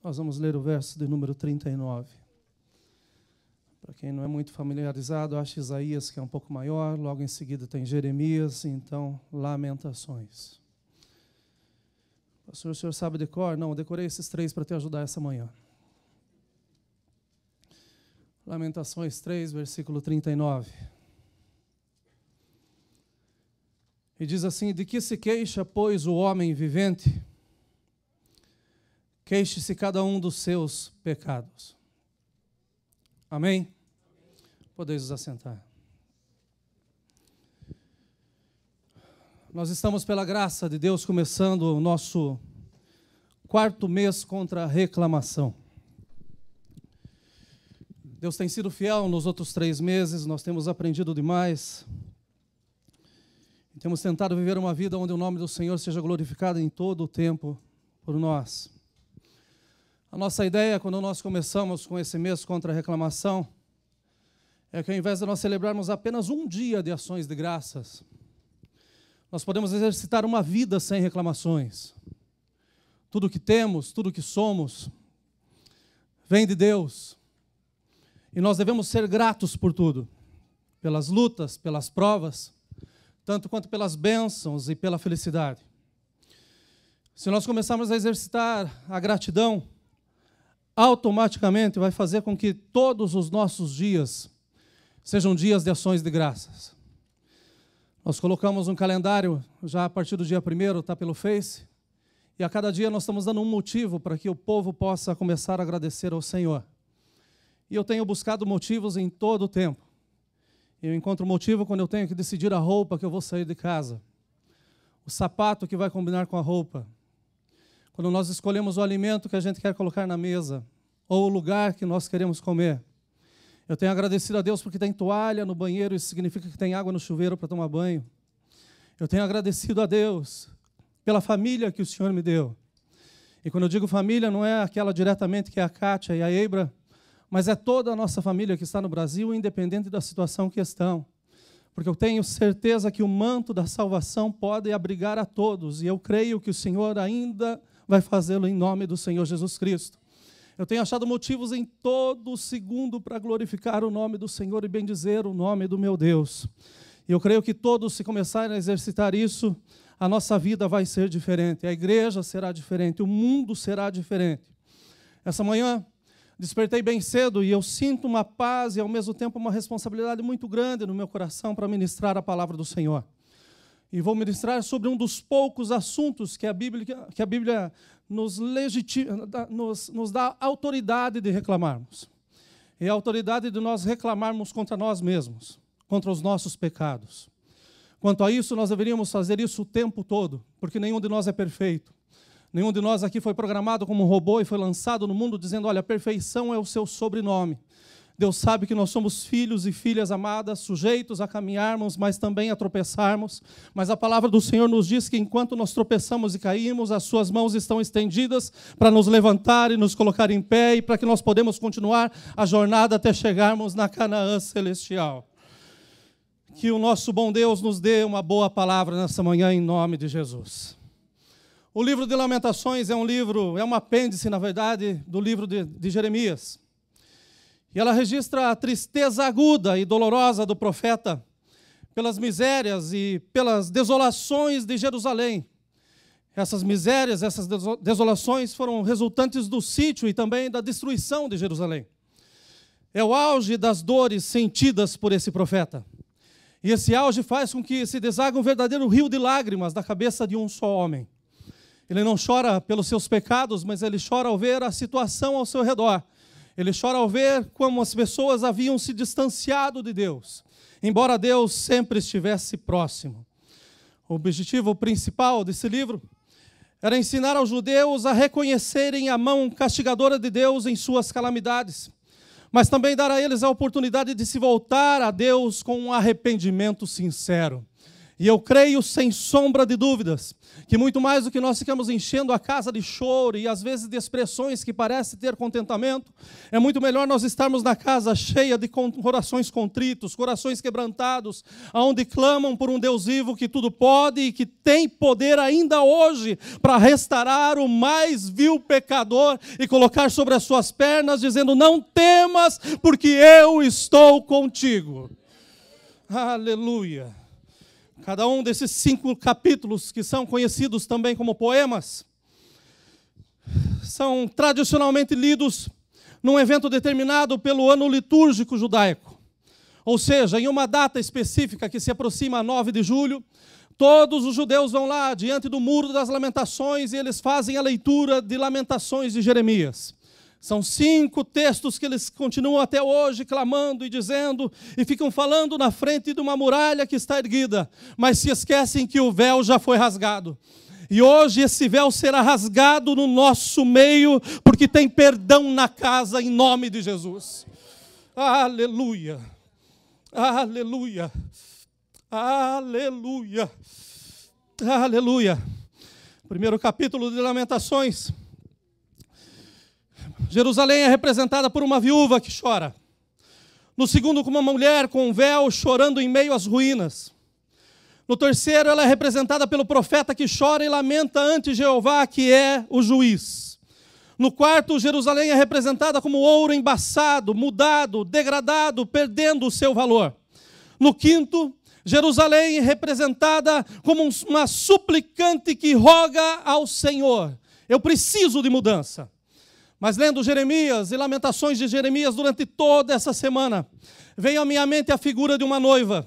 Nós vamos ler o verso de número 39. Para quem não é muito familiarizado, acha Isaías, que é um pouco maior, logo em seguida tem Jeremias, então Lamentações. Pastor, o senhor sabe de cor? Não, eu decorei esses três para te ajudar essa manhã. Lamentações 3, versículo 39. E diz assim: de que se queixa, pois, o homem vivente? Queixe-se cada um dos seus pecados. Amém? Podeis vos assentar. Nós estamos, pela graça de Deus, começando o nosso 4º mês contra a reclamação. Deus tem sido fiel nos outros 3 meses, nós temos aprendido demais. E temos tentado viver uma vida onde o nome do Senhor seja glorificado em todo o tempo por nós. A nossa ideia, quando nós começamos com esse mês contra a reclamação, é que ao invés de nós celebrarmos apenas um dia de ações de graças, nós podemos exercitar uma vida sem reclamações. Tudo que temos, tudo que somos, vem de Deus. E nós devemos ser gratos por tudo, pelas lutas, pelas provas, tanto quanto pelas bênçãos e pela felicidade. Se nós começarmos a exercitar a gratidão, automaticamente vai fazer com que todos os nossos dias sejam dias de ações de graças. Nós colocamos um calendário, já a partir do dia 1º, está pelo Face, e a cada dia nós estamos dando um motivo para que o povo possa começar a agradecer ao Senhor. E eu tenho buscado motivos em todo o tempo. Eu encontro motivo quando eu tenho que decidir a roupa que eu vou sair de casa, o sapato que vai combinar com a roupa, quando nós escolhemos o alimento que a gente quer colocar na mesa, ou o lugar que nós queremos comer. Eu tenho agradecido a Deus porque tem toalha no banheiro, isso significa que tem água no chuveiro para tomar banho. Eu tenho agradecido a Deus pela família que o Senhor me deu. E quando eu digo família, não é aquela diretamente que é a Kátia e a Eibra, mas é toda a nossa família que está no Brasil, independente da situação que estão. Porque eu tenho certeza que o manto da salvação pode abrigar a todos, e eu creio que o Senhor ainda vai fazê-lo em nome do Senhor Jesus Cristo. Eu tenho achado motivos em todo segundo para glorificar o nome do Senhor e bendizer o nome do meu Deus. E eu creio que todos, se começarem a exercitar isso, a nossa vida vai ser diferente, a igreja será diferente, o mundo será diferente. Essa manhã, despertei bem cedo e eu sinto uma paz e, ao mesmo tempo, uma responsabilidade muito grande no meu coração para ministrar a palavra do Senhor. E vou ministrar sobre um dos poucos assuntos que a Bíblia nos dá autoridade de reclamarmos. É a autoridade de nós reclamarmos contra nós mesmos, contra os nossos pecados. Quanto a isso, nós deveríamos fazer isso o tempo todo, porque nenhum de nós é perfeito. Nenhum de nós aqui foi programado como um robô e foi lançado no mundo dizendo: olha, a perfeição é o seu sobrenome. Deus sabe que nós somos filhos e filhas amadas, sujeitos a caminharmos, mas também a tropeçarmos. Mas a palavra do Senhor nos diz que enquanto nós tropeçamos e caímos, as suas mãos estão estendidas para nos levantar e nos colocar em pé e para que nós podemos continuar a jornada até chegarmos na Canaã celestial. Que o nosso bom Deus nos dê uma boa palavra nessa manhã em nome de Jesus. O livro de Lamentações é um apêndice, na verdade, do livro de Jeremias. E ela registra a tristeza aguda e dolorosa do profeta pelas misérias e pelas desolações de Jerusalém. Essas misérias, essas desolações foram resultantes do sítio e também da destruição de Jerusalém. É o auge das dores sentidas por esse profeta. E esse auge faz com que se desague um verdadeiro rio de lágrimas da cabeça de um só homem. Ele não chora pelos seus pecados, mas ele chora ao ver a situação ao seu redor. Ele chora ao ver como as pessoas haviam se distanciado de Deus, embora Deus sempre estivesse próximo. O objetivo principal desse livro era ensinar aos judeus a reconhecerem a mão castigadora de Deus em suas calamidades, mas também dar a eles a oportunidade de se voltar a Deus com um arrependimento sincero. E eu creio, sem sombra de dúvidas, que muito mais do que nós ficamos enchendo a casa de choro e às vezes de expressões que parecem ter contentamento, é muito melhor nós estarmos na casa cheia de corações contritos, corações quebrantados, onde clamam por um Deus vivo que tudo pode e que tem poder ainda hoje para restaurar o mais vil pecador e colocar sobre as suas pernas, dizendo: não temas, porque eu estou contigo. Aleluia. Cada um desses 5 capítulos, que são conhecidos também como poemas, são tradicionalmente lidos num evento determinado pelo ano litúrgico judaico. Ou seja, em uma data específica que se aproxima a 9 de julho, todos os judeus vão lá diante do Muro das Lamentações e eles fazem a leitura de Lamentações de Jeremias. São 5 textos que eles continuam até hoje clamando e dizendo, e ficam falando na frente de uma muralha que está erguida, mas se esquecem que o véu já foi rasgado. E hoje esse véu será rasgado no nosso meio, porque tem perdão na casa em nome de Jesus. Aleluia, aleluia, aleluia, aleluia. Primeiro capítulo de Lamentações. Jerusalém é representada por uma viúva que chora. No segundo, como uma mulher com um véu chorando em meio às ruínas. No terceiro, ela é representada pelo profeta que chora e lamenta ante Jeová, que é o juiz. No quarto, Jerusalém é representada como ouro embaçado, mudado, degradado, perdendo o seu valor. No quinto, Jerusalém é representada como uma suplicante que roga ao Senhor: eu preciso de mudança. Mas lendo Jeremias e Lamentações de Jeremias durante toda essa semana, veio à minha mente a figura de uma noiva.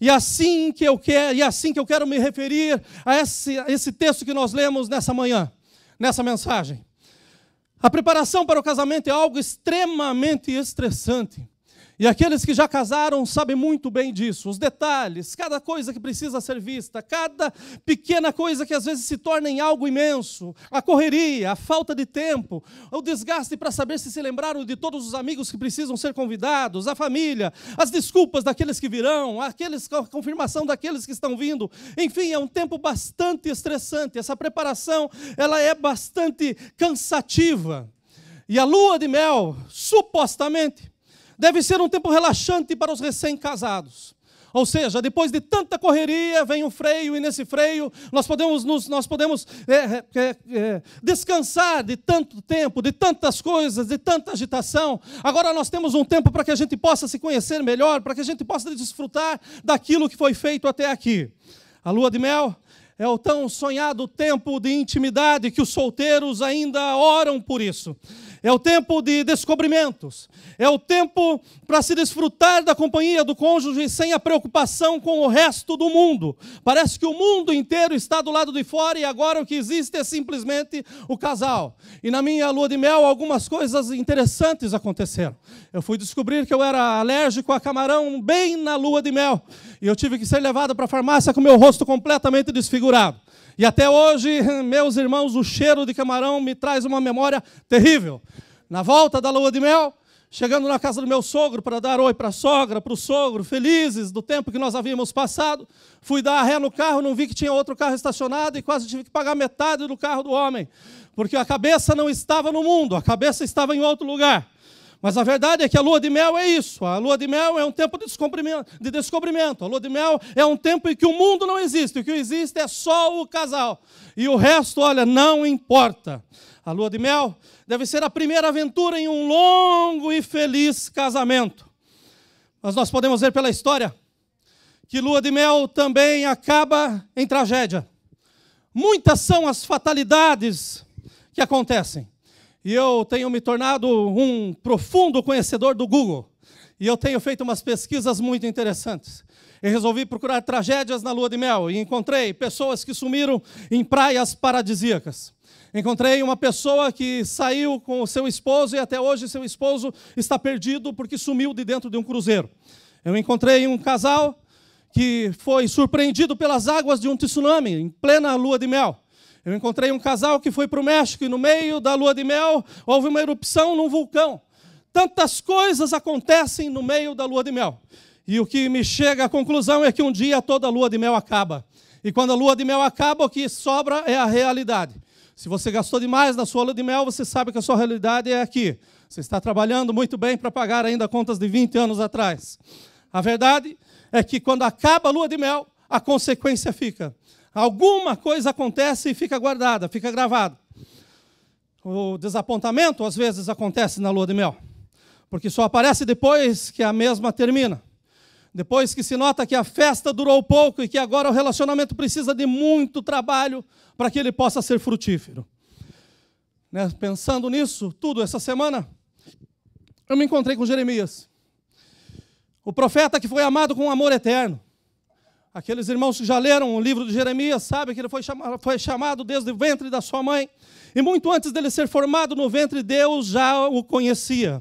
E assim que eu quero me referir a esse texto que nós lemos nessa manhã, nessa mensagem. A preparação para o casamento é algo extremamente estressante. E aqueles que já casaram sabem muito bem disso. Os detalhes, cada coisa que precisa ser vista, cada pequena coisa que às vezes se torna em algo imenso. A correria, a falta de tempo, o desgaste para saber se lembraram de todos os amigos que precisam ser convidados, a família, as desculpas daqueles que virão, a confirmação daqueles que estão vindo. Enfim, é um tempo bastante estressante. Essa preparação, ela é bastante cansativa. E a lua de mel, supostamente, deve ser um tempo relaxante para os recém-casados. Ou seja, depois de tanta correria, vem um freio, e nesse freio nós podemos descansar de tanto tempo, de tantas coisas, de tanta agitação. Agora nós temos um tempo para que a gente possa se conhecer melhor, para que a gente possa desfrutar daquilo que foi feito até aqui. A lua de mel é o tão sonhado tempo de intimidade que os solteiros ainda oram por isso. É o tempo de descobrimentos. É o tempo para se desfrutar da companhia do cônjuge sem a preocupação com o resto do mundo. Parece que o mundo inteiro está do lado de fora e agora o que existe é simplesmente o casal. E na minha lua de mel, algumas coisas interessantes aconteceram. Eu fui descobrir que eu era alérgico a camarão bem na lua de mel. E eu tive que ser levado para a farmácia com o meu rosto completamente desfigurado. E até hoje, meus irmãos, o cheiro de camarão me traz uma memória terrível. Na volta da lua de mel, chegando na casa do meu sogro para dar oi para a sogra, para o sogro, felizes do tempo que nós havíamos passado, fui dar ré no carro, não vi que tinha outro carro estacionado e quase tive que pagar metade do carro do homem, porque a cabeça não estava no mundo, a cabeça estava em outro lugar. Mas a verdade é que a lua de mel é isso. A lua de mel é um tempo de descobrimento. A lua de mel é um tempo em que o mundo não existe. O que existe é só o casal. E o resto, olha, não importa. A lua de mel deve ser a primeira aventura em um longo e feliz casamento. Mas nós podemos ver pela história que lua de mel também acaba em tragédia. Muitas são as fatalidades que acontecem. E eu tenho me tornado um profundo conhecedor do Google. E eu tenho feito umas pesquisas muito interessantes. Eu resolvi procurar tragédias na lua de mel e encontrei pessoas que sumiram em praias paradisíacas. Encontrei uma pessoa que saiu com o seu esposo e até hoje seu esposo está perdido porque sumiu de dentro de um cruzeiro. Eu encontrei um casal que foi surpreendido pelas águas de um tsunami em plena lua de mel. Eu encontrei um casal que foi para o México e no meio da lua de mel houve uma erupção num vulcão. Tantas coisas acontecem no meio da lua de mel. E o que me chega à conclusão é que um dia toda a lua de mel acaba. E quando a lua de mel acaba, o que sobra é a realidade. Se você gastou demais na sua lua de mel, você sabe que a sua realidade é aqui. Você está trabalhando muito bem para pagar ainda contas de 20 anos atrás. A verdade é que quando acaba a lua de mel, a consequência fica. Alguma coisa acontece e fica guardada, fica gravado. O desapontamento, às vezes, acontece na lua de mel. Porque só aparece depois que a mesma termina. Depois que se nota que a festa durou pouco e que agora o relacionamento precisa de muito trabalho para que ele possa ser frutífero. Pensando nisso, tudo essa semana, eu me encontrei com Jeremias. O profeta que foi amado com um amor eterno. Aqueles irmãos que já leram o livro de Jeremias sabem que ele foi chamado desde o ventre da sua mãe. E muito antes dele ser formado no ventre, Deus já o conhecia.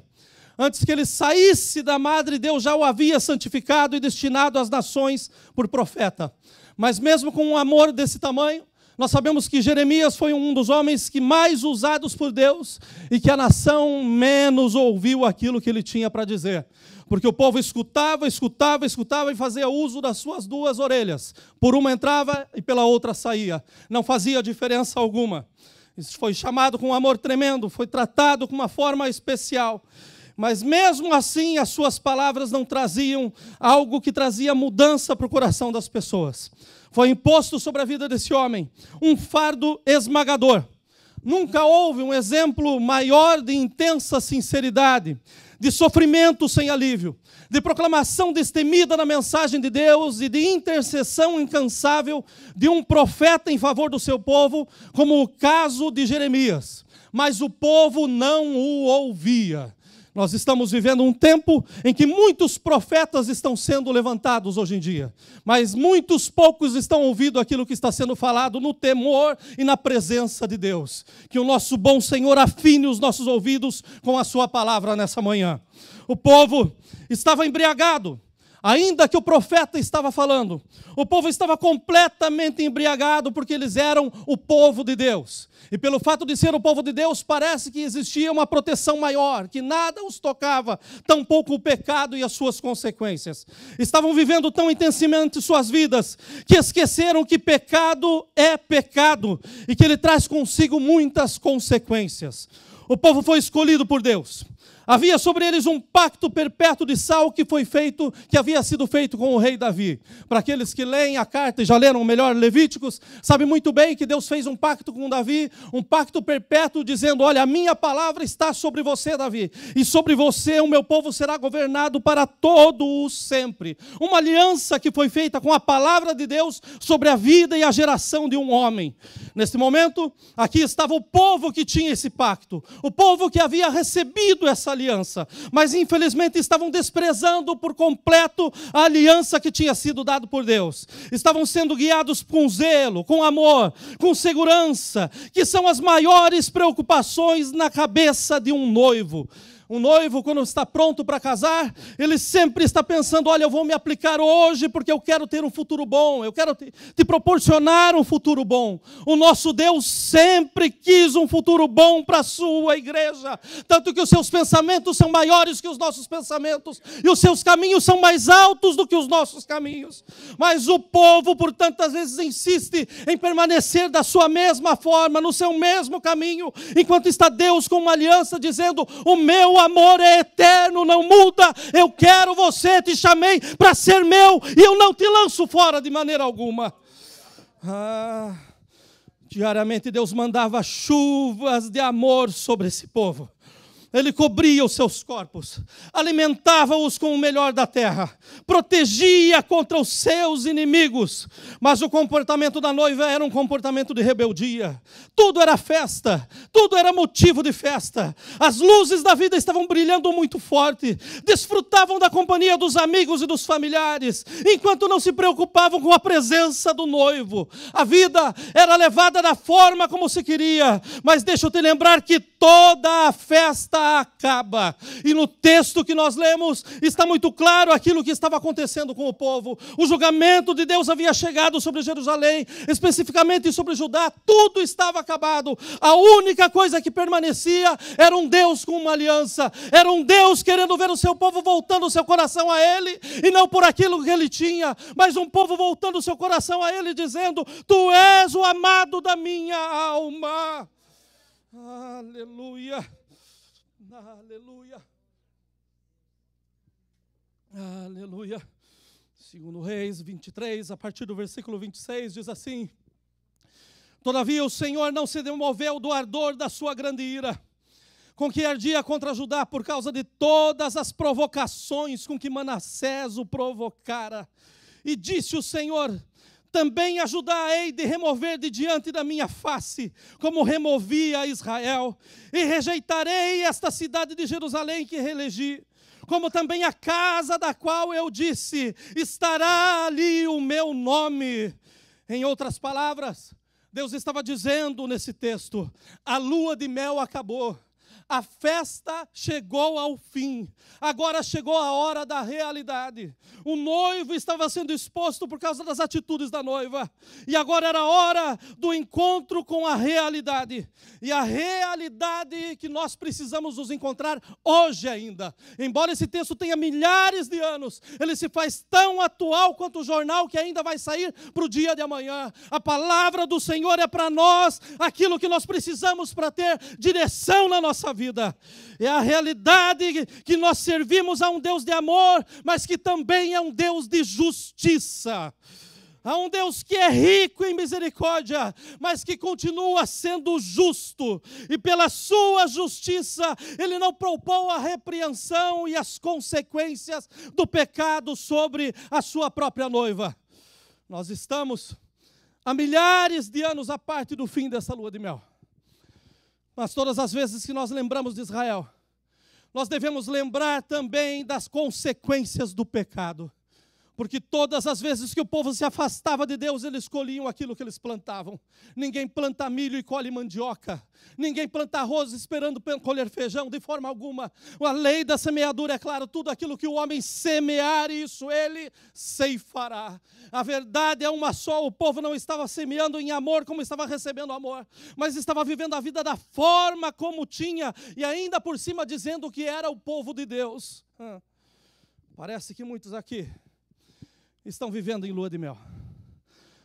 Antes que ele saísse da madre, Deus já o havia santificado e destinado às nações por profeta. Mas mesmo com um amor desse tamanho, nós sabemos que Jeremias foi um dos homens que mais usados por Deus e que a nação menos ouviu aquilo que ele tinha para dizer. Porque o povo escutava e fazia uso das suas duas orelhas. Por uma entrava e pela outra saía. Não fazia diferença alguma. Isso foi chamado com um amor tremendo, foi tratado com uma forma especial. Mas mesmo assim, as suas palavras não traziam algo que trazia mudança para o coração das pessoas. Foi imposto sobre a vida desse homem um fardo esmagador. Nunca houve um exemplo maior de intensa sinceridade, de sofrimento sem alívio, de proclamação destemida da mensagem de Deus e de intercessão incansável de um profeta em favor do seu povo, como o caso de Jeremias. Mas o povo não o ouvia. Nós estamos vivendo um tempo em que muitos profetas estão sendo levantados hoje em dia, mas muitos poucos estão ouvindo aquilo que está sendo falado no temor e na presença de Deus. Que o nosso bom Senhor afine os nossos ouvidos com a sua palavra nessa manhã. O povo estava embriagado, ainda que o profeta estava falando. O povo estava completamente embriagado porque eles eram o povo de Deus. E pelo fato de ser o povo de Deus, parece que existia uma proteção maior, que nada os tocava, tampouco o pecado e as suas consequências. Estavam vivendo tão intensamente suas vidas, que esqueceram que pecado é pecado, e que ele traz consigo muitas consequências. O povo foi escolhido por Deus. Havia sobre eles um pacto perpétuo de sal que havia sido feito com o rei Davi. Para aqueles que leem a carta e já leram melhor Levíticos, sabem muito bem que Deus fez um pacto com Davi, um pacto perpétuo dizendo, olha, a minha palavra está sobre você, Davi, e sobre você o meu povo será governado para todo o sempre. Uma aliança que foi feita com a palavra de Deus sobre a vida e a geração de um homem. Nesse momento, aqui estava o povo que tinha esse pacto, o povo que havia recebido essa aliança, mas infelizmente estavam desprezando por completo a aliança que tinha sido dada por Deus. Estavam sendo guiados com zelo, com amor, com segurança, que são as maiores preocupações na cabeça de um noivo. Um noivo, quando está pronto para casar, ele sempre está pensando, olha, eu vou me aplicar hoje porque eu quero ter um futuro bom, eu quero te proporcionar um futuro bom. O nosso Deus sempre quis um futuro bom para a sua igreja, tanto que os seus pensamentos são maiores que os nossos pensamentos, e os seus caminhos são mais altos do que os nossos caminhos. Mas o povo, por tantas vezes, insiste em permanecer da sua mesma forma, no seu mesmo caminho, enquanto está Deus com uma aliança dizendo, o meu amor é eterno, não muda, eu quero você, te chamei para ser meu, e eu não te lanço fora de maneira alguma. Diariamente Deus mandava chuvas de amor sobre esse povo. Ele cobria os seus corpos, alimentava-os com o melhor da terra, protegia contra os seus inimigos, mas o comportamento da noiva era um comportamento de rebeldia. Tudo era festa, tudo era motivo de festa. As luzes da vida estavam brilhando muito forte, desfrutavam da companhia dos amigos e dos familiares, enquanto não se preocupavam com a presença do noivo. A vida era levada da forma como se queria, mas deixa eu te lembrar que toda a festa acaba. E no texto que nós lemos, está muito claro aquilo que estava acontecendo com o povo. O julgamento de Deus havia chegado sobre Jerusalém, especificamente sobre Judá, tudo estava acabado. A única coisa que permanecia era um Deus com uma aliança, era um Deus querendo ver o seu povo voltando o seu coração a Ele, e não por aquilo que Ele tinha, mas um povo voltando o seu coração a Ele, dizendo: Tu és o amado da minha alma. Aleluia, aleluia, aleluia. Segundo Reis 23, a partir do versículo 26, diz assim: Todavia o Senhor não se demoveu do ardor da sua grande ira, com que ardia contra Judá por causa de todas as provocações com que Manassés o provocara. E disse o Senhor: Também a Judá hei de remover de diante da minha face, como removi a Israel, e rejeitarei esta cidade de Jerusalém que reelegi, como também a casa da qual eu disse: estará ali o meu nome. Em outras palavras, Deus estava dizendo nesse texto: a lua de mel acabou. A festa chegou ao fim, agora chegou a hora da realidade. O noivo estava sendo exposto por causa das atitudes da noiva, e agora era a hora do encontro com a realidade. E a realidade que nós precisamos nos encontrar hoje ainda. Embora esse texto tenha milhares de anos, ele se faz tão atual quanto o jornal que ainda vai sair para o dia de amanhã. A palavra do Senhor é para nós aquilo que nós precisamos para ter direção na nossa vida. É a realidade que nós servimos a um Deus de amor, mas que também é um Deus de justiça. A um Deus que é rico em misericórdia, mas que continua sendo justo. E pela sua justiça, Ele não poupou a repreensão e as consequências do pecado sobre a sua própria noiva. Nós estamos há milhares de anos à parte do fim dessa lua de mel. Mas todas as vezes que nós lembramos de Israel, nós devemos lembrar também das consequências do pecado. Porque todas as vezes que o povo se afastava de Deus, eles colhiam aquilo que eles plantavam. Ninguém planta milho e colhe mandioca. Ninguém planta arroz esperando colher feijão, de forma alguma. A lei da semeadura é claro, tudo aquilo que o homem semear, isso ele ceifará. A verdade é uma só, o povo não estava semeando em amor como estava recebendo amor, mas estava vivendo a vida da forma como tinha, e ainda por cima dizendo que era o povo de Deus. Parece que muitos aqui estão vivendo em lua de mel,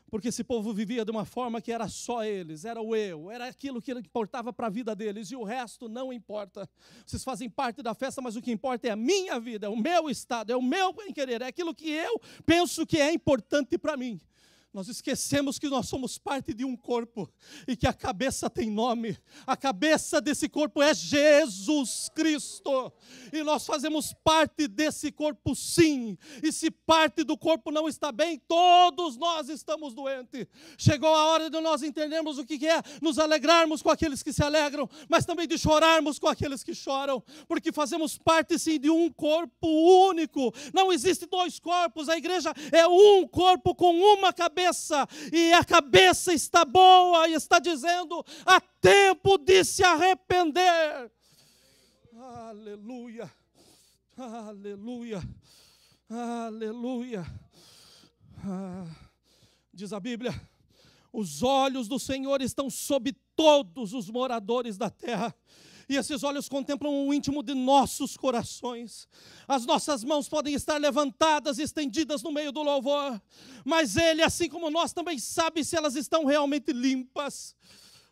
porque esse povo vivia de uma forma que era só eles, era o eu, era aquilo que importava para a vida deles, e o resto não importa. Vocês fazem parte da festa, mas o que importa é a minha vida, é o meu estado, é o meu bem-querer, é aquilo que eu penso que é importante para mim. Nós esquecemos que nós somos parte de um corpo e que a cabeça tem nome. A cabeça desse corpo é Jesus Cristo. E nós fazemos parte desse corpo, sim. E se parte do corpo não está bem, todos nós estamos doentes. Chegou a hora de nós entendermos o que é nos alegrarmos com aqueles que se alegram, mas também de chorarmos com aqueles que choram, porque fazemos parte, sim, de um corpo único. Não existe dois corpos, a igreja é um corpo com uma cabeça. E a cabeça está boa e está dizendo: há tempo de se arrepender. Aleluia, aleluia, aleluia. Diz a Bíblia: os olhos do Senhor estão sobre todos os moradores da terra. E esses olhos contemplam o íntimo de nossos corações. As nossas mãos podem estar levantadas e estendidas no meio do louvor, mas Ele, assim como nós, também sabe se elas estão realmente limpas.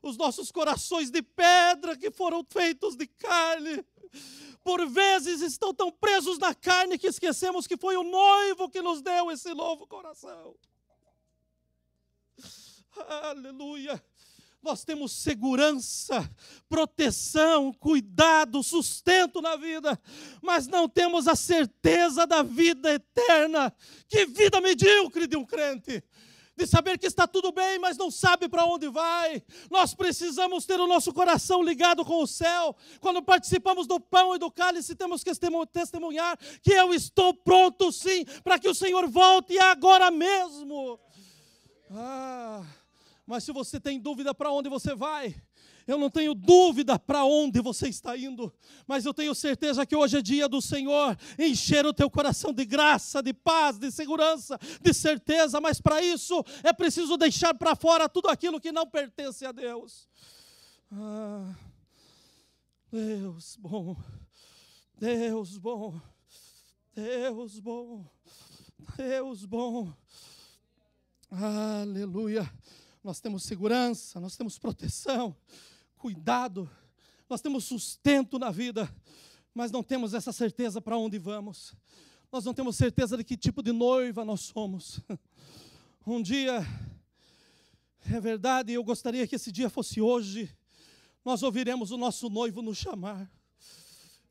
Os nossos corações de pedra que foram feitos de carne, por vezes estão tão presos na carne que esquecemos que foi o noivo que nos deu esse novo coração. Aleluia. Nós temos segurança, proteção, cuidado, sustento na vida, mas não temos a certeza da vida eterna. Que vida medíocre de um crente! De saber que está tudo bem, mas não sabe para onde vai. Nós precisamos ter o nosso coração ligado com o céu. Quando participamos do pão e do cálice, temos que testemunhar que eu estou pronto, sim, para que o Senhor volte agora mesmo. Mas se você tem dúvida para onde você vai, Eu não tenho dúvida para onde você está indo, mas eu tenho certeza que hoje é dia do Senhor encher o teu coração de graça, de paz, de segurança, de certeza, mas para isso é preciso deixar para fora tudo aquilo que não pertence a Deus. Deus bom, Deus bom, Deus bom, Deus bom. Aleluia. Nós temos segurança, nós temos proteção, cuidado, nós temos sustento na vida, mas não temos essa certeza para onde vamos. Nós não temos certeza de que tipo de noiva nós somos. Um dia, é verdade, eu gostaria que esse dia fosse hoje, nós ouviremos o nosso noivo nos chamar.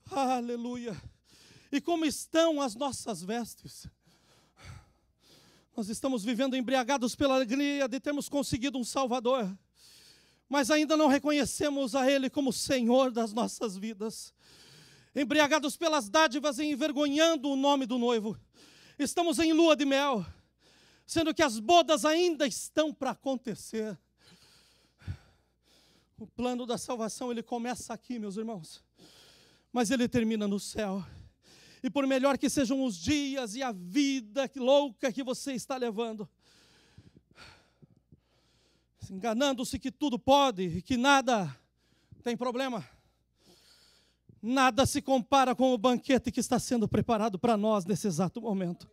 Aleluia. E como estão as nossas vestes? Nós estamos vivendo embriagados pela alegria de termos conseguido um Salvador, mas ainda não reconhecemos a Ele como Senhor das nossas vidas. Embriagados pelas dádivas e envergonhando o nome do noivo. Estamos em lua de mel, sendo que as bodas ainda estão para acontecer. O plano da salvação, ele começa aqui, meus irmãos, mas ele termina no céu. E por melhor que sejam os dias e a vida louca que você está levando, enganando-se que tudo pode e que nada tem problema, nada se compara com o banquete que está sendo preparado para nós nesse exato momento.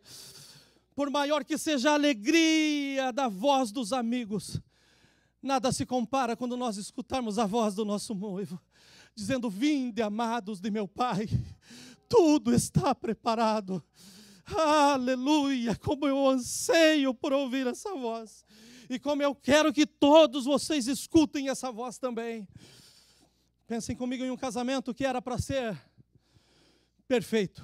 Por maior que seja a alegria da voz dos amigos, nada se compara quando nós escutarmos a voz do nosso noivo, dizendo: vinde, amados de meu Pai, tudo está preparado. Aleluia, como eu anseio por ouvir essa voz. E como eu quero que todos vocês escutem essa voz também. Pensem comigo em um casamento que era para ser perfeito.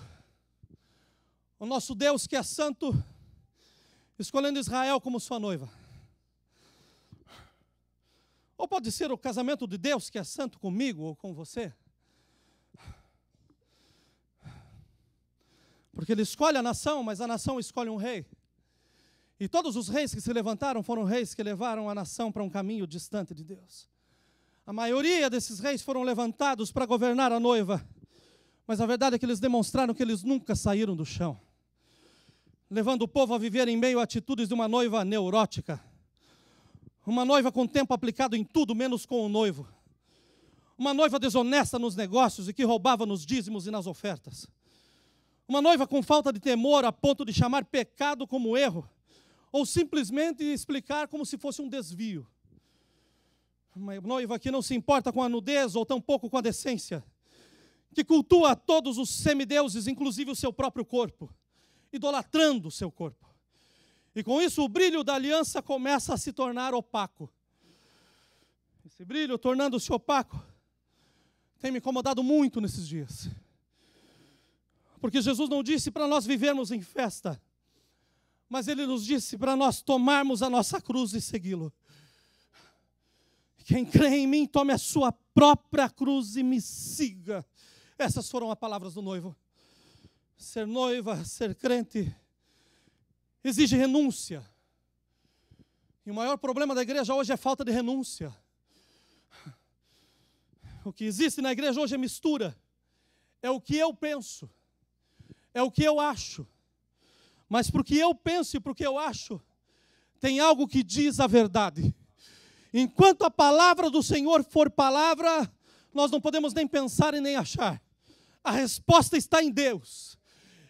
O nosso Deus que é santo, escolhendo Israel como sua noiva. Ou pode ser o casamento de Deus que é santo comigo ou com você. Porque Ele escolhe a nação, mas a nação escolhe um rei. E todos os reis que se levantaram foram reis que levaram a nação para um caminho distante de Deus. A maioria desses reis foram levantados para governar a noiva. Mas a verdade é que eles demonstraram que eles nunca saíram do chão, levando o povo a viver em meio a atitudes de uma noiva neurótica. Uma noiva com tempo aplicado em tudo, menos com o noivo. Uma noiva desonesta nos negócios e que roubava nos dízimos e nas ofertas. Uma noiva com falta de temor a ponto de chamar pecado como erro, ou simplesmente explicar como se fosse um desvio. Uma noiva que não se importa com a nudez ou tampouco com a decência, que cultua todos os semideuses, inclusive o seu próprio corpo, idolatrando o seu corpo. E com isso o brilho da aliança começa a se tornar opaco. Esse brilho, tornando-se opaco, tem me incomodado muito nesses dias. Porque Jesus não disse para nós vivermos em festa, mas Ele nos disse para nós tomarmos a nossa cruz e segui-lo. Quem crê em mim, tome a sua própria cruz e me siga. Essas foram as palavras do noivo. Ser noiva, ser crente, exige renúncia. E o maior problema da igreja hoje é falta de renúncia. O que existe na igreja hoje é mistura. É o que eu penso. É o que eu acho. Mas para o que eu penso e para o que eu acho, tem algo que diz a verdade. Enquanto a palavra do Senhor for palavra, nós não podemos nem pensar e nem achar. A resposta está em Deus.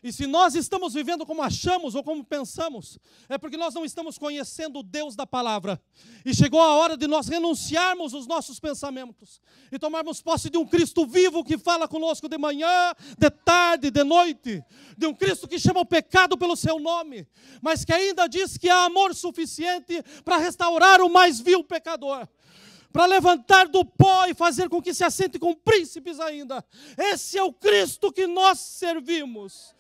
E se nós estamos vivendo como achamos ou como pensamos, é porque nós não estamos conhecendo o Deus da palavra. E chegou a hora de nós renunciarmos os nossos pensamentos e tomarmos posse de um Cristo vivo que fala conosco de manhã, de tarde, de noite. De um Cristo que chama o pecado pelo seu nome, mas que ainda diz que há amor suficiente para restaurar o mais vil pecador, para levantar do pó e fazer com que se assente com príncipes ainda. Esse é o Cristo que nós servimos.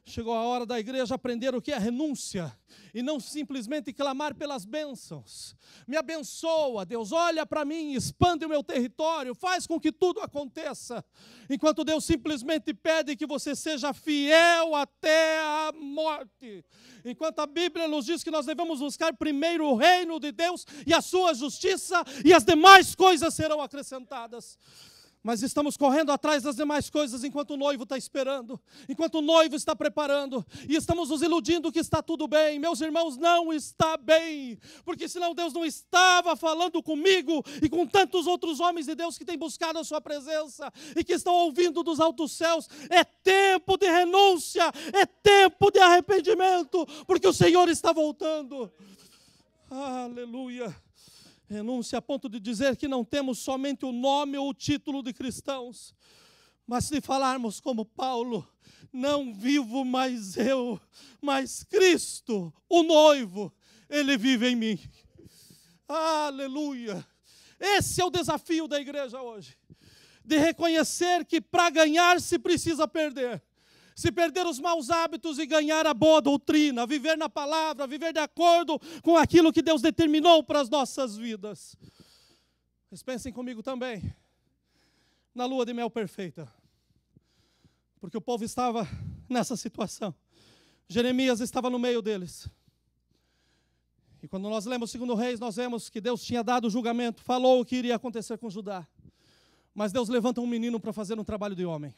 Chegou a hora da igreja aprender o que é renúncia e não simplesmente clamar pelas bênçãos. Me abençoa, Deus, olha para mim, expande o meu território, faz com que tudo aconteça. Enquanto Deus simplesmente pede que você seja fiel até a morte. Enquanto a Bíblia nos diz que nós devemos buscar primeiro o reino de Deus e a sua justiça, e as demais coisas serão acrescentadas. Mas estamos correndo atrás das demais coisas enquanto o noivo está esperando, enquanto o noivo está preparando, e estamos nos iludindo que está tudo bem. Meus irmãos, não está bem, porque senão Deus não estava falando comigo e com tantos outros homens de Deus que têm buscado a sua presença e que estão ouvindo dos altos céus. É tempo de renúncia, é tempo de arrependimento, porque o Senhor está voltando. Aleluia. Renúncia a ponto de dizer que não temos somente o nome ou o título de cristãos, mas se falarmos como Paulo, não vivo mais eu, mas Cristo, o noivo, Ele vive em mim. Aleluia! Esse é o desafio da igreja hoje, de reconhecer que para ganhar se precisa perder. Se perder os maus hábitos e ganhar a boa doutrina, viver na palavra, viver de acordo com aquilo que Deus determinou para as nossas vidas. Mas pensem comigo também na lua de mel perfeita, porque o povo estava nessa situação. Jeremias estava no meio deles. E quando nós lemos 2 Reis, nós vemos que Deus tinha dado o julgamento, falou o que iria acontecer com Judá. Mas Deus levanta um menino para fazer um trabalho de homem.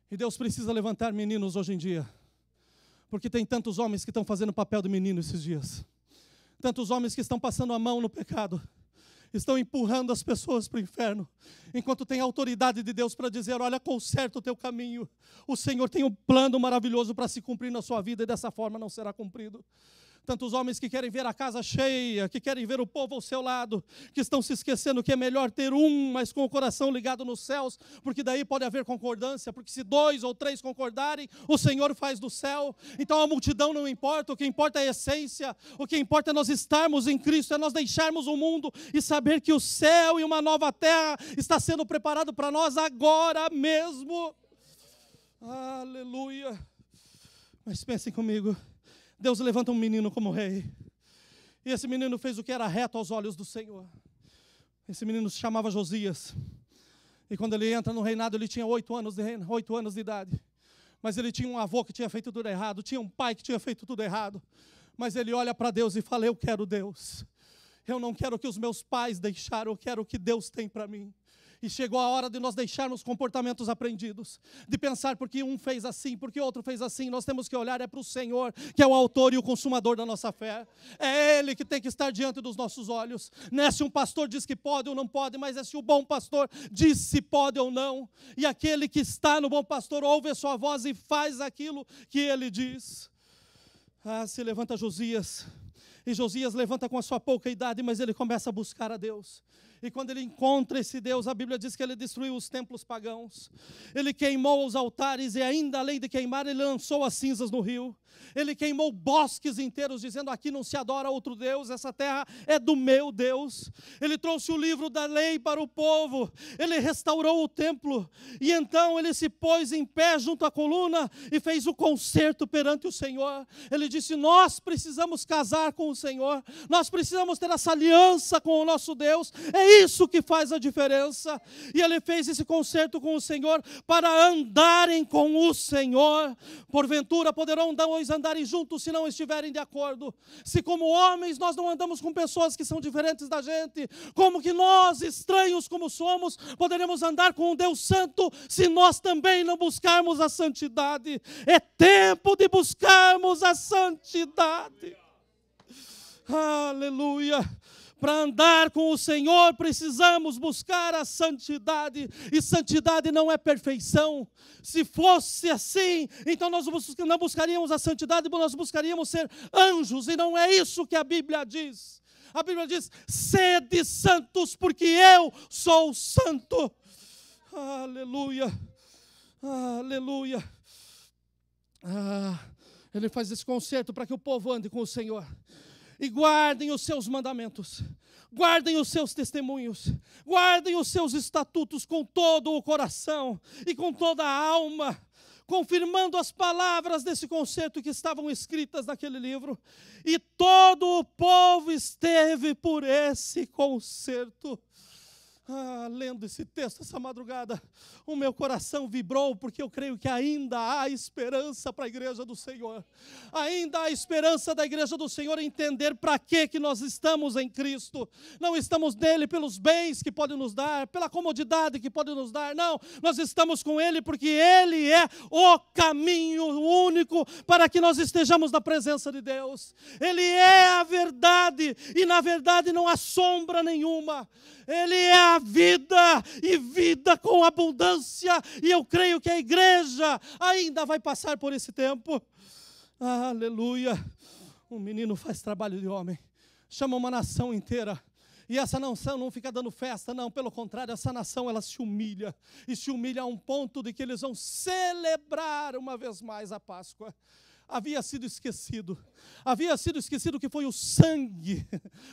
E Deus precisa levantar meninos hoje em dia, porque tem tantos homens que estão fazendo papel de menino esses dias. Tantos homens que estão passando a mão no pecado, estão empurrando as pessoas para o inferno, enquanto tem a autoridade de Deus para dizer, olha, conserta o teu caminho. O Senhor tem um plano maravilhoso para se cumprir na sua vida e dessa forma não será cumprido. Tantos homens que querem ver a casa cheia, que querem ver o povo ao seu lado, que estão se esquecendo que é melhor ter um, mas com o coração ligado nos céus, porque daí pode haver concordância, porque se 2 ou 3 concordarem, o Senhor faz do céu. Então a multidão não importa, o que importa é a essência, o que importa é nós estarmos em Cristo, é nós deixarmos o mundo e saber que o céu e uma nova terra está sendo preparado para nós agora mesmo. Aleluia! Mas pensem comigo, Deus levanta um menino como rei. E esse menino fez o que era reto aos olhos do Senhor. Esse menino se chamava Josias. E quando ele entra no reinado, ele tinha 8 anos de idade. Mas ele tinha um avô que tinha feito tudo errado, tinha um pai que tinha feito tudo errado. Mas ele olha para Deus e fala, eu quero Deus. Eu não quero o que os meus pais deixaram, eu quero o que Deus tem para mim. E chegou a hora de nós deixarmos comportamentos aprendidos, de pensar porque um fez assim, porque outro fez assim. Nós temos que olhar para o Senhor, que é o autor e o consumador da nossa fé. É Ele que tem que estar diante dos nossos olhos. Não é se um pastor diz que pode ou não pode, mas é se o bom pastor diz se pode ou não. E aquele que está no bom pastor ouve a sua voz e faz aquilo que ele diz. Se levanta Josias. E Josias levanta com a sua pouca idade, mas ele começa a buscar a Deus. E quando ele encontra esse Deus, a Bíblia diz que ele destruiu os templos pagãos. Ele queimou os altares e ainda além de queimar, ele lançou as cinzas no rio. Ele queimou bosques inteiros, dizendo, aqui não se adora outro Deus, essa terra é do meu Deus. Ele trouxe o livro da lei para o povo. Ele restaurou o templo. E então ele se pôs em pé junto à coluna e fez o concerto perante o Senhor. Ele disse, nós precisamos casar com o Senhor. Nós precisamos ter essa aliança com o nosso Deus. É isso que faz a diferença. E ele fez esse concerto com o Senhor para andarem com o Senhor. Porventura poderão dois andarem juntos se não estiverem de acordo. Se como homens nós não andamos com pessoas que são diferentes da gente, como que nós, estranhos como somos, poderemos andar com um Deus santo se nós também não buscarmos a santidade? É tempo de buscarmos a santidade. Aleluia! Para andar com o Senhor, precisamos buscar a santidade. E santidade não é perfeição. Se fosse assim, então nós não buscaríamos a santidade, nós buscaríamos ser anjos. E não é isso que a Bíblia diz. A Bíblia diz, sede santos, porque eu sou santo. Aleluia. Aleluia. Ele faz esse concerto para que o povo ande com o Senhor. E guardem os seus mandamentos, guardem os seus testemunhos, guardem os seus estatutos com todo o coração e com toda a alma. confirmando as palavras desse concerto que estavam escritas naquele livro. E todo o povo esteve por esse concerto. Lendo esse texto essa madrugada, o meu coração vibrou, porque eu creio que ainda há esperança para a igreja do Senhor. Ainda há esperança da igreja do Senhor entender para que nós estamos em Cristo. Não estamos nele pelos bens que pode nos dar, pela comodidade que pode nos dar. Não, nós estamos com ele porque ele é o caminho único para que nós estejamos na presença de Deus. Ele é a verdade, e na verdade não há sombra nenhuma. Ele é a vida, e vida com abundância. E eu creio que a igreja ainda vai passar por esse tempo. Aleluia. Um menino faz trabalho de homem, chama uma nação inteira. E essa nação não fica dando festa, não. Pelo contrário, essa nação, ela se humilha. E se humilha a um ponto de que eles vão celebrar uma vez mais a Páscoa. Havia sido esquecido que foi o sangue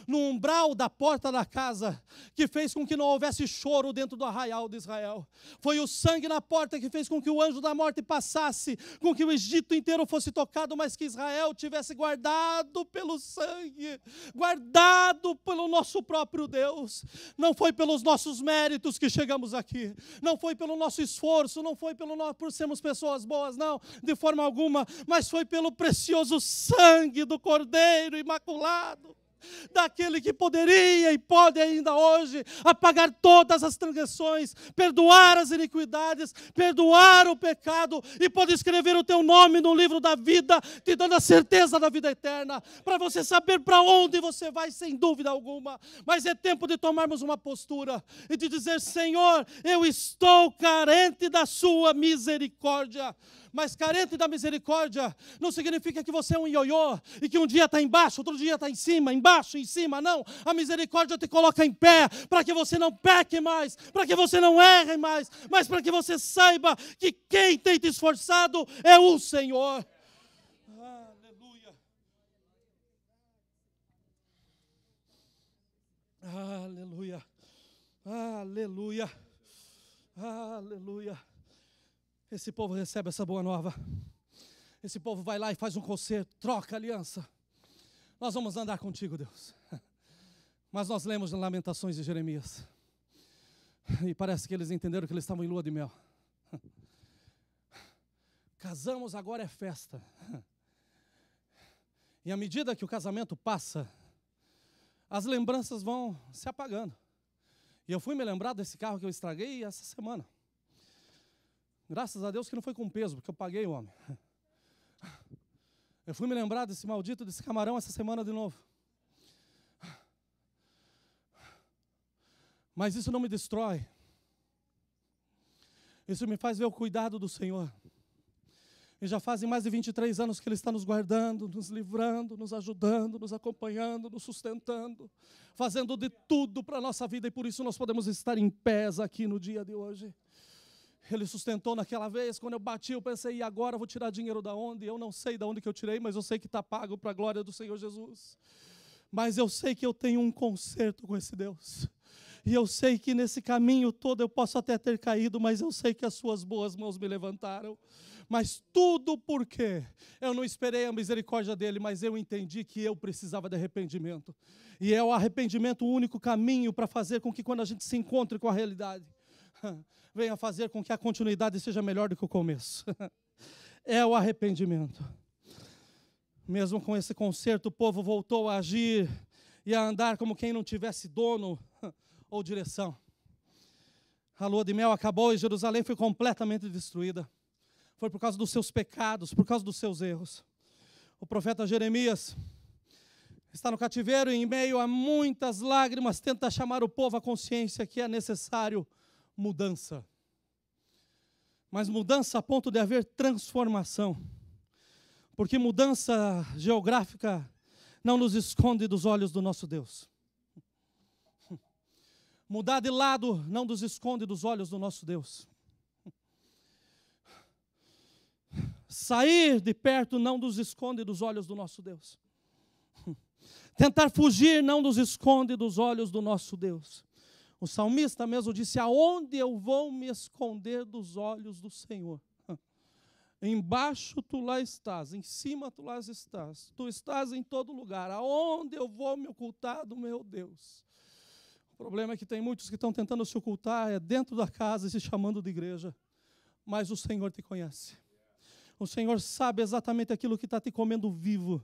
no umbral da porta da casa que fez com que não houvesse choro dentro do arraial de Israel. Foi o sangue na porta que fez com que o anjo da morte passasse, com que o Egito inteiro fosse tocado, mas que Israel tivesse guardado pelo sangue, guardado pelo nosso próprio Deus. Não foi pelos nossos méritos que chegamos aqui, não foi pelo nosso esforço, não foi por sermos pessoas boas, não, de forma alguma, mas foi pelo precioso sangue do Cordeiro imaculado, daquele que poderia e pode ainda hoje apagar todas as transgressões, perdoar as iniquidades, perdoar o pecado, e pode escrever o teu nome no livro da vida, te dando a certeza da vida eterna, para você saber para onde você vai, sem dúvida alguma. Mas é tempo de tomarmos uma postura e de dizer: Senhor, eu estou carente da sua misericórdia. Mas carente da misericórdia não significa que você é um ioiô e que um dia está embaixo, outro dia está em cima, embaixo, em cima. Não, a misericórdia te coloca em pé para que você não peque mais, para que você não erre mais, mas para que você saiba que quem tem te esforçado é o Senhor. Aleluia. Aleluia. Aleluia. Aleluia. Esse povo recebe essa boa nova. Esse povo vai lá e faz um concerto, troca aliança. Nós vamos andar contigo, Deus. Mas nós lemos em Lamentações de Jeremias, e parece que eles entenderam que eles estavam em lua de mel. Casamos, agora é festa. E à medida que o casamento passa, as lembranças vão se apagando. E eu fui me lembrar desse carro que eu estraguei essa semana. Graças a Deus que não foi com peso, porque eu paguei o homem. Eu fui me lembrar desse maldito, desse camarão essa semana de novo. Mas isso não me destrói. Isso me faz ver o cuidado do Senhor. E já fazem mais de 23 anos que Ele está nos guardando, nos livrando, nos ajudando, nos acompanhando, nos sustentando, fazendo de tudo para a nossa vida, e por isso nós podemos estar em pés aqui no dia de hoje. Ele sustentou naquela vez, quando eu bati, eu pensei: e agora eu vou tirar dinheiro da onde? Eu não sei de onde que eu tirei, mas eu sei que está pago para a glória do Senhor Jesus. Mas eu sei que eu tenho um concerto com esse Deus. E eu sei que nesse caminho todo eu posso até ter caído, mas eu sei que as suas boas mãos me levantaram. Mas tudo porque eu não esperei a misericórdia dele, mas eu entendi que eu precisava de arrependimento. E é o arrependimento o único caminho para fazer com que, quando a gente se encontre com a realidade, venha fazer com que a continuidade seja melhor do que o começo. É o arrependimento. Mesmo com esse concerto, o povo voltou a agir e a andar como quem não tivesse dono ou direção. A lua de mel acabou e Jerusalém foi completamente destruída. Foi por causa dos seus pecados, por causa dos seus erros. O profeta Jeremias está no cativeiro e, em meio a muitas lágrimas, tenta chamar o povo à consciência que é necessário mudança. Mas mudança a ponto de haver transformação. Porque mudança geográfica não nos esconde dos olhos do nosso Deus. Mudar de lado não nos esconde dos olhos do nosso Deus. Sair de perto não nos esconde dos olhos do nosso Deus. Tentar fugir não nos esconde dos olhos do nosso Deus. O salmista mesmo disse: aonde eu vou me esconder dos olhos do Senhor? Embaixo tu lá estás, em cima tu lá estás. Tu estás em todo lugar. Aonde eu vou me ocultar do meu Deus? O problema é que tem muitos que estão tentando se ocultar dentro da casa e se chamando de igreja. Mas o Senhor te conhece. O Senhor sabe exatamente aquilo que está te comendo vivo.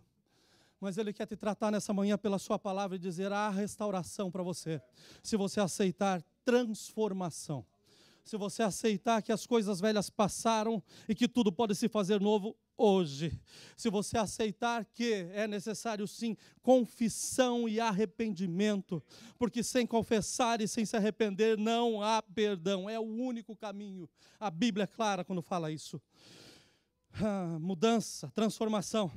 Mas Ele quer te tratar nessa manhã pela sua palavra e dizer: há restauração para você. Se você aceitar transformação. Se você aceitar que as coisas velhas passaram e que tudo pode se fazer novo hoje. Se você aceitar que é necessário sim confissão e arrependimento. Porque sem confessar e sem se arrepender não há perdão. É o único caminho. A Bíblia é clara quando fala isso. Mudança, transformação.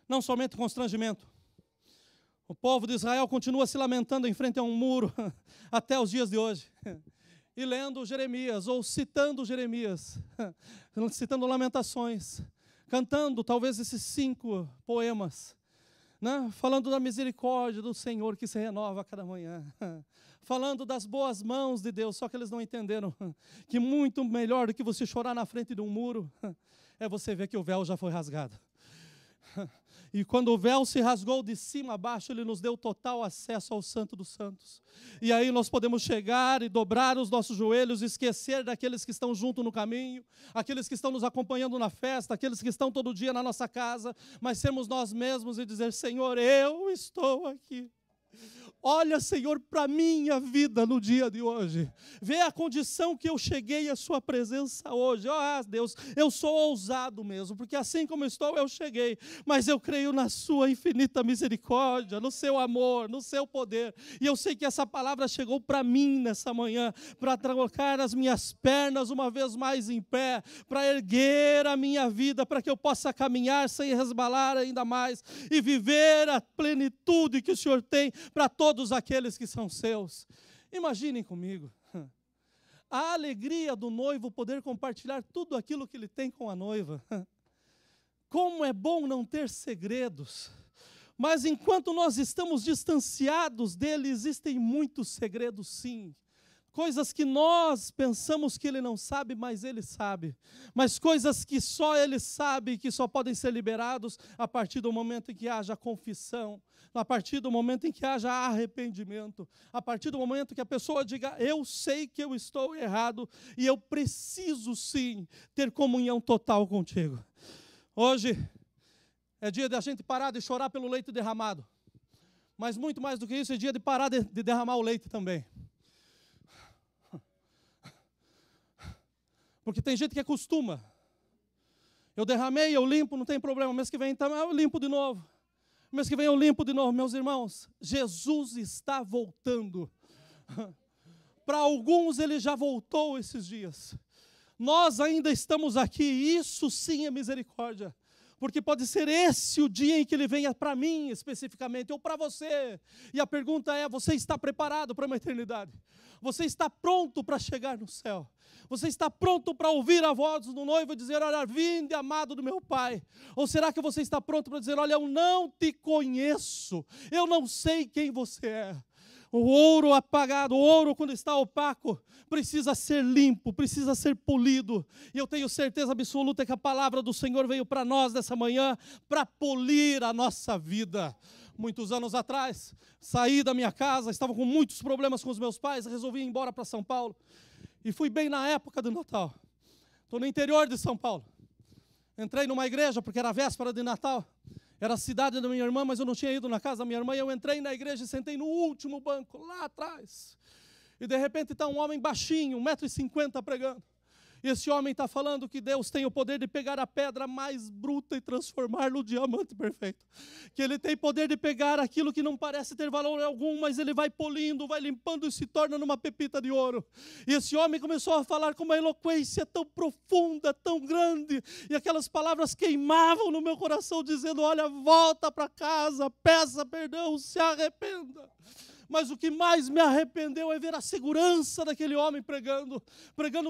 Não somente constrangimento. O povo de Israel continua se lamentando em frente a um muro até os dias de hoje. E lendo Jeremias, ou citando Jeremias, citando Lamentações, cantando talvez esses 5 poemas, né? Falando da misericórdia do Senhor que se renova a cada manhã, falando das boas mãos de Deus, só que eles não entenderam que muito melhor do que você chorar na frente de um muro, é você ver que o véu já foi rasgado. E quando o véu se rasgou de cima a baixo, Ele nos deu total acesso ao Santo dos Santos. E aí nós podemos chegar e dobrar os nossos joelhos, esquecer daqueles que estão junto no caminho, aqueles que estão nos acompanhando na festa, aqueles que estão todo dia na nossa casa, mas sermos nós mesmos e dizer: Senhor, eu estou aqui. Olha, Senhor, para a minha vida no dia de hoje. Vê a condição que eu cheguei à sua presença hoje. Deus, eu sou ousado mesmo, porque assim como estou, eu cheguei. Mas eu creio na sua infinita misericórdia, no seu amor, no seu poder. E eu sei que essa palavra chegou para mim nessa manhã, para colocar as minhas pernas uma vez mais em pé, para erguer a minha vida, para que eu possa caminhar sem resbalar ainda mais e viver a plenitude que o Senhor tem para todos aqueles que são seus. Imaginem comigo, a alegria do noivo poder compartilhar tudo aquilo que ele tem com a noiva. Como é bom não ter segredos, mas enquanto nós estamos distanciados dele, existem muitos segredos sim. Coisas que nós pensamos que Ele não sabe, mas Ele sabe. Mas coisas que só Ele sabe e que só podem ser liberados a partir do momento em que haja confissão, a partir do momento em que haja arrependimento, a partir do momento que a pessoa diga: eu sei que eu estou errado e eu preciso sim ter comunhão total contigo. Hoje é dia de a gente parar de chorar pelo leite derramado. Mas muito mais do que isso, é dia de parar de derramar o leite também. Porque tem gente que acostuma. Eu derramei, eu limpo, não tem problema. Mês que vem então, eu limpo de novo. Mês que vem eu limpo de novo. Meus irmãos, Jesus está voltando. Para alguns Ele já voltou esses dias. Nós ainda estamos aqui. Isso sim é misericórdia. Porque pode ser esse o dia em que Ele venha para mim especificamente, ou para você. E a pergunta é: você está preparado para uma eternidade? Você está pronto para chegar no céu? Você está pronto para ouvir a voz do noivo e dizer: olha, vinde, amado do meu Pai? Ou será que você está pronto para dizer: olha, eu não te conheço, eu não sei quem você é? O ouro apagado, o ouro quando está opaco, precisa ser limpo, precisa ser polido. E eu tenho certeza absoluta que a palavra do Senhor veio para nós nessa manhã para polir a nossa vida. Muitos anos atrás, saí da minha casa, estava com muitos problemas com os meus pais, resolvi ir embora para São Paulo. E fui bem na época do Natal. Estou no interior de São Paulo. Entrei numa igreja, porque era a véspera de Natal. Era a cidade da minha irmã, mas eu não tinha ido na casa da minha irmã. E eu entrei na igreja e sentei no último banco, lá atrás. E de repente está um homem baixinho, 1,50 m pregando. E esse homem está falando que Deus tem o poder de pegar a pedra mais bruta e transformar no diamante perfeito. Que Ele tem poder de pegar aquilo que não parece ter valor algum, mas Ele vai polindo, vai limpando e se torna numa pepita de ouro. E esse homem começou a falar com uma eloquência tão profunda, tão grande, e aquelas palavras queimavam no meu coração, dizendo: olha, volta para casa, peça perdão, se arrependa. Mas o que mais me arrependeu é ver a segurança daquele homem pregando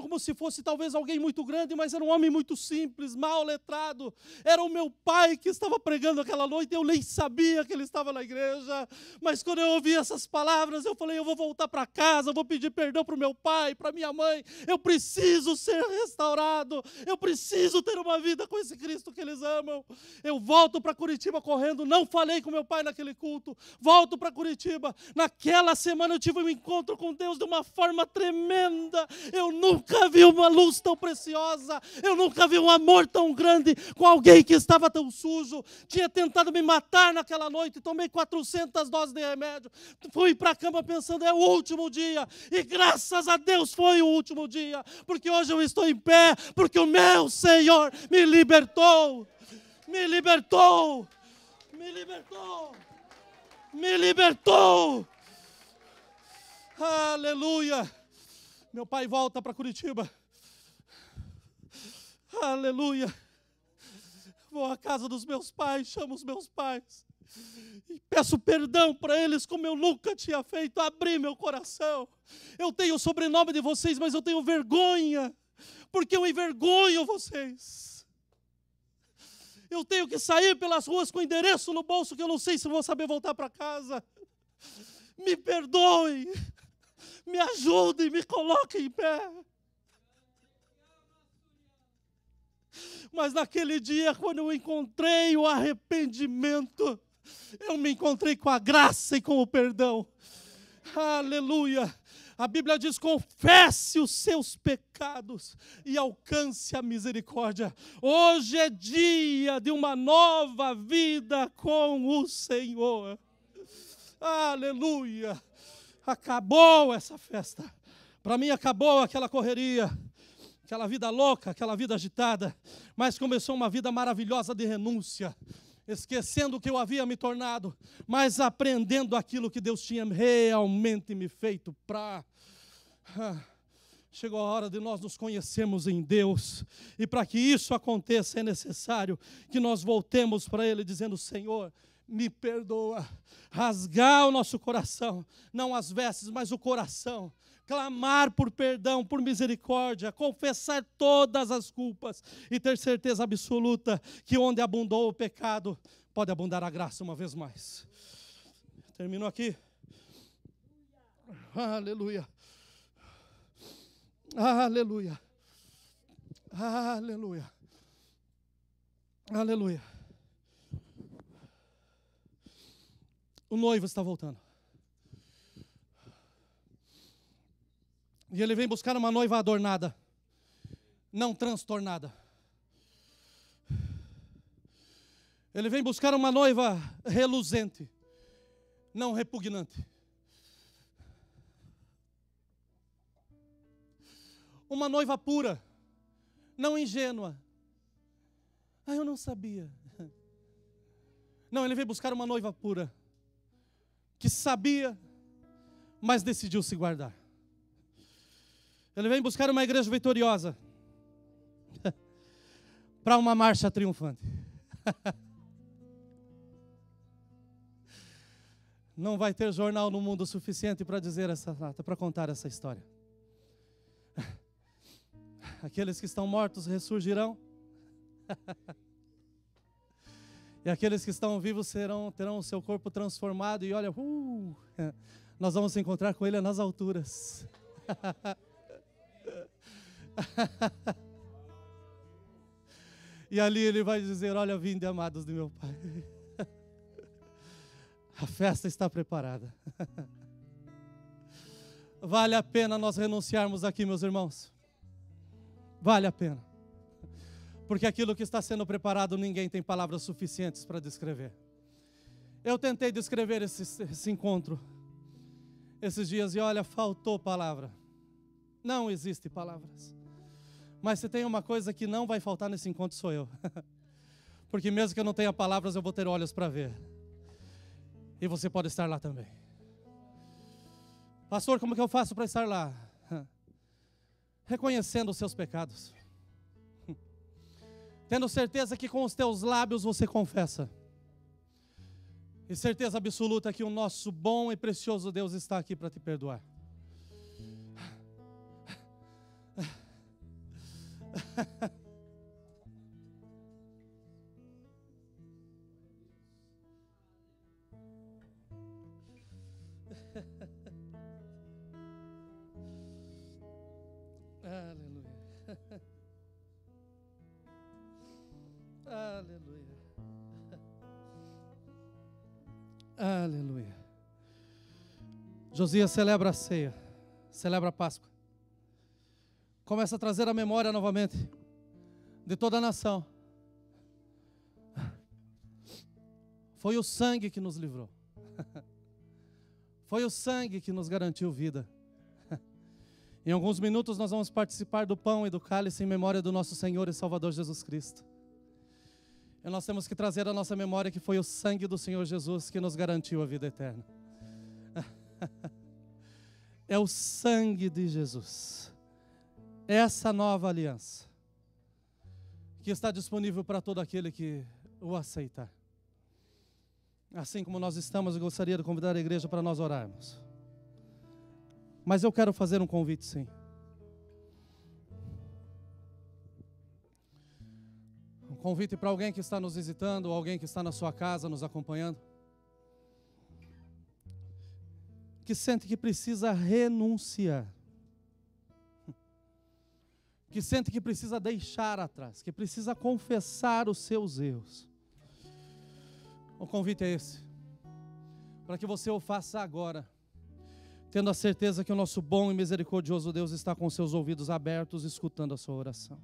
como se fosse talvez alguém muito grande, mas era um homem muito simples, mal letrado. Era o meu pai que estava pregando aquela noite, eu nem sabia que ele estava na igreja, mas quando eu ouvi essas palavras, eu falei, eu vou voltar para casa, eu vou pedir perdão para o meu pai, para minha mãe, eu preciso ser restaurado, eu preciso ter uma vida com esse Cristo que eles amam. Eu volto para Curitiba correndo, não falei com meu pai naquele culto, volto para Curitiba. Naquela semana eu tive um encontro com Deus de uma forma tremenda. Eu nunca vi uma luz tão preciosa. Eu nunca vi um amor tão grande com alguém que estava tão sujo. Tinha tentado me matar naquela noite. Tomei 400 doses de remédio. Fui para a cama pensando, é o último dia. E graças a Deus foi o último dia. Porque hoje eu estou em pé. Porque o meu Senhor me libertou. Me libertou. Me libertou. Me libertou. Aleluia. Meu pai volta para Curitiba. Aleluia. Vou à casa dos meus pais, chamo os meus pais. E peço perdão para eles como eu nunca tinha feito. Abri meu coração. Eu tenho o sobrenome de vocês, mas eu tenho vergonha. Porque eu envergonho vocês. Eu tenho que sair pelas ruas com endereço no bolso que eu não sei se vou saber voltar para casa. Me perdoe. Me ajude, me coloque em pé. Mas naquele dia, quando eu encontrei o arrependimento, eu me encontrei com a graça e com o perdão. Aleluia. A Bíblia diz, confesse os seus pecados e alcance a misericórdia. Hoje é dia de uma nova vida com o Senhor. Aleluia. Acabou essa festa. Para mim acabou aquela correria, aquela vida louca, aquela vida agitada. Mas começou uma vida maravilhosa de renúncia. Esquecendo o que eu havia me tornado, mas aprendendo aquilo que Deus tinha realmente me feito para. Chegou a hora de nós nos conhecermos em Deus. E para que isso aconteça é necessário que nós voltemos para Ele dizendo, Senhor, me perdoa. Rasgar o nosso coração, não as vestes, mas o coração. Clamar por perdão, por misericórdia, confessar todas as culpas e ter certeza absoluta que onde abundou o pecado, pode abundar a graça uma vez mais. Termino aqui. Aleluia. Aleluia. Aleluia. Aleluia. O noivo está voltando. E ele vem buscar uma noiva adornada, não transtornada. Ele vem buscar uma noiva reluzente, não repugnante. Uma noiva pura, não ingênua. Ah, eu não sabia. Não, ele veio buscar uma noiva pura, que sabia, mas decidiu se guardar. Ele vem buscar uma igreja vitoriosa para uma marcha triunfante. Não vai ter jornal no mundo suficiente para dizer essa data, para contar essa história. Aqueles que estão mortos ressurgirão. E aqueles que estão vivos terão o seu corpo transformado. E olha, nós vamos nos encontrar com Ele nas alturas. E ali Ele vai dizer, olha, vinde amados de meu Pai. A festa está preparada. Vale a pena nós renunciarmos aqui, meus irmãos. Vale a pena. Porque aquilo que está sendo preparado, ninguém tem palavras suficientes para descrever. Eu tentei descrever esse encontro esses dias e olha, faltou palavra. Não existe palavras. Mas se tem uma coisa que não vai faltar nesse encontro, sou eu. Porque mesmo que eu não tenha palavras, eu vou ter olhos para ver. E você pode estar lá também. Pastor, como que eu faço para estar lá? Reconhecendo os seus pecados. Tendo certeza que com os teus lábios você confessa. E certeza absoluta que o nosso bom e precioso Deus está aqui para te perdoar. Aleluia. Aleluia. Aleluia. Josias celebra a ceia, celebra a Páscoa. Começa a trazer a memória novamente de toda a nação. Foi o sangue que nos livrou. Foi o sangue que nos garantiu vida. Em alguns minutos nós vamos participar do pão e do cálice em memória do nosso Senhor e Salvador Jesus Cristo. E nós temos que trazer à nossa memória que foi o sangue do Senhor Jesus que nos garantiu a vida eterna. É o sangue de Jesus. Essa nova aliança que está disponível para todo aquele que o aceitar. Assim como nós estamos, eu gostaria de convidar a igreja para nós orarmos. Mas eu quero fazer um convite, sim. Um convite para alguém que está nos visitando, ou alguém que está na sua casa nos acompanhando, que sente que precisa renunciar, que sente que precisa deixar atrás, que precisa confessar os seus erros. O convite é esse, para que você o faça agora, tendo a certeza que o nosso bom e misericordioso Deus está com seus ouvidos abertos, escutando a sua oração.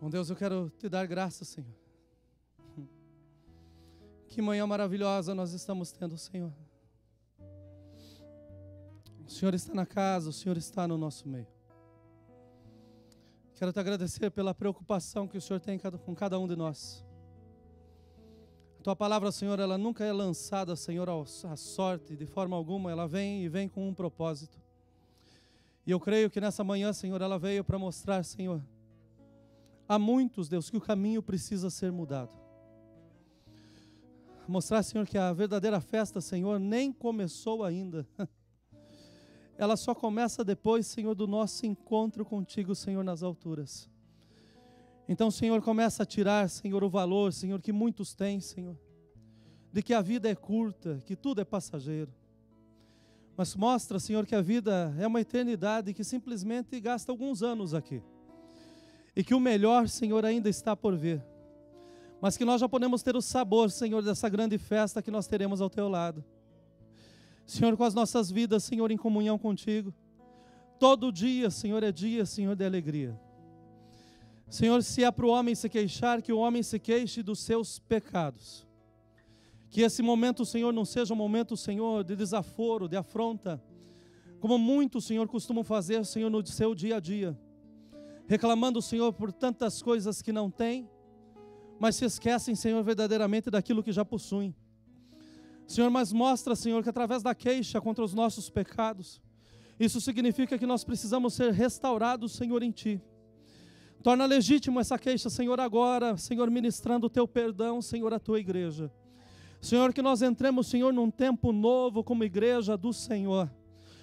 Bom Deus, eu quero te dar graças, Senhor. Que manhã maravilhosa nós estamos tendo, Senhor. O Senhor está na casa, o Senhor está no nosso meio. Quero te agradecer pela preocupação que o Senhor tem com cada um de nós. A Tua palavra, Senhor, ela nunca é lançada, Senhor, à sorte, de forma alguma. Ela vem e vem com um propósito. E eu creio que nessa manhã, Senhor, ela veio para mostrar, Senhor, a muitos, Deus, que o caminho precisa ser mudado. Mostrar, Senhor, que a verdadeira festa, Senhor, nem começou ainda. Ela só começa depois, Senhor, do nosso encontro contigo, Senhor, nas alturas. Então, Senhor, começa a tirar, Senhor, o valor, Senhor, que muitos têm, Senhor, de que a vida é curta, que tudo é passageiro. Mas mostra, Senhor, que a vida é uma eternidade que simplesmente gasta alguns anos aqui. E que o melhor, Senhor, ainda está por vir. Mas que nós já podemos ter o sabor, Senhor, dessa grande festa que nós teremos ao Teu lado. Senhor, com as nossas vidas, Senhor, em comunhão contigo. Todo dia, Senhor, é dia, Senhor, de alegria. Senhor, se é para o homem se queixar, que o homem se queixe dos seus pecados. Que esse momento, Senhor, não seja um momento, Senhor, de desaforo, de afronta, como muitos, Senhor, costumam fazer, Senhor, no seu dia a dia. Reclamando, Senhor, por tantas coisas que não têm, mas se esquecem, Senhor, verdadeiramente daquilo que já possuem. Senhor, mas mostra, Senhor, que através da queixa contra os nossos pecados, isso significa que nós precisamos ser restaurados, Senhor, em Ti. Torna legítimo essa queixa, Senhor, agora, Senhor, ministrando o Teu perdão, Senhor, à Tua igreja. Senhor, que nós entremos, Senhor, num tempo novo como igreja do Senhor.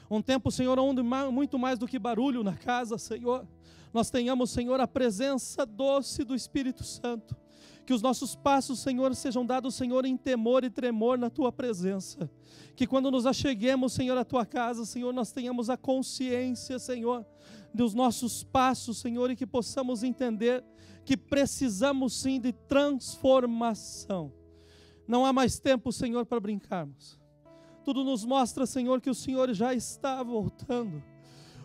Um tempo, Senhor, onde muito mais do que barulho na casa, Senhor, nós tenhamos, Senhor, a presença doce do Espírito Santo. Que os nossos passos, Senhor, sejam dados, Senhor, em temor e tremor na Tua presença. Que quando nos acheguemos, Senhor, à Tua casa, Senhor, nós tenhamos a consciência, Senhor, dos nossos passos, Senhor, e que possamos entender que precisamos sim de transformação. Não há mais tempo, Senhor, para brincarmos. Tudo nos mostra, Senhor, que o Senhor já está voltando.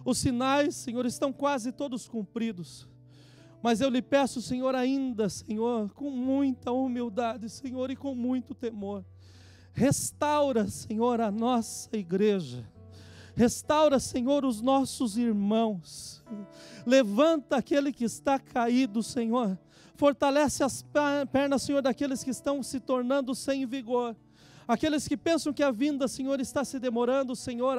Os sinais, Senhor, estão quase todos cumpridos. Mas eu lhe peço, Senhor, ainda, Senhor, com muita humildade, Senhor, e com muito temor. Restaura, Senhor, a nossa igreja. Restaura, Senhor, os nossos irmãos. Levanta aquele que está caído, Senhor. Fortalece as pernas, Senhor, daqueles que estão se tornando sem vigor. Aqueles que pensam que a vinda, Senhor, está se demorando, Senhor,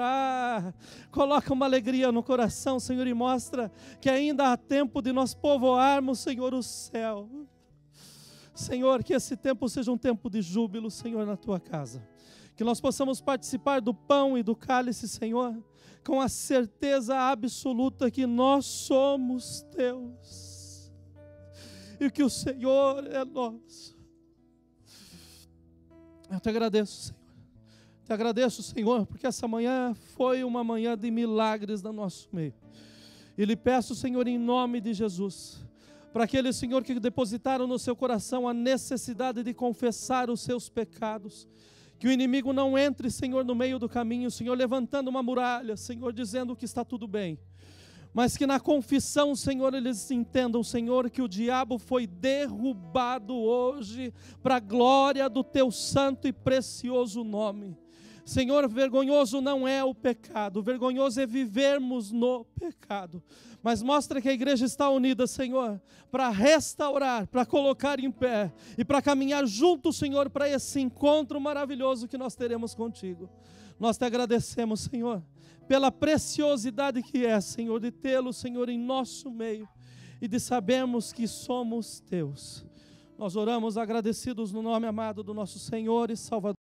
coloca uma alegria no coração, Senhor, e mostra que ainda há tempo de nós povoarmos, Senhor, o céu. Senhor, que esse tempo seja um tempo de júbilo, Senhor, na tua casa. Que nós possamos participar do pão e do cálice, Senhor, com a certeza absoluta que nós somos teus e que o Senhor é nosso. Eu te agradeço, Senhor. Te agradeço, Senhor, porque essa manhã foi uma manhã de milagres no nosso meio. E lhe peço, Senhor, em nome de Jesus, para aqueles, Senhor, que depositaram no seu coração a necessidade de confessar os seus pecados, que o inimigo não entre, Senhor, no meio do caminho, Senhor, levantando uma muralha, Senhor, dizendo que está tudo bem. Mas que na confissão, Senhor, eles entendam, Senhor, que o diabo foi derrubado hoje para a glória do teu santo e precioso nome. Senhor, vergonhoso não é o pecado, vergonhoso é vivermos no pecado. Mas mostra que a igreja está unida, Senhor, para restaurar, para colocar em pé e para caminhar junto, Senhor, para esse encontro maravilhoso que nós teremos contigo. Nós te agradecemos, Senhor, pela preciosidade que é, Senhor, de tê-lo, Senhor, em nosso meio e de sabermos que somos teus. Nós oramos agradecidos no nome amado do nosso Senhor e Salvador.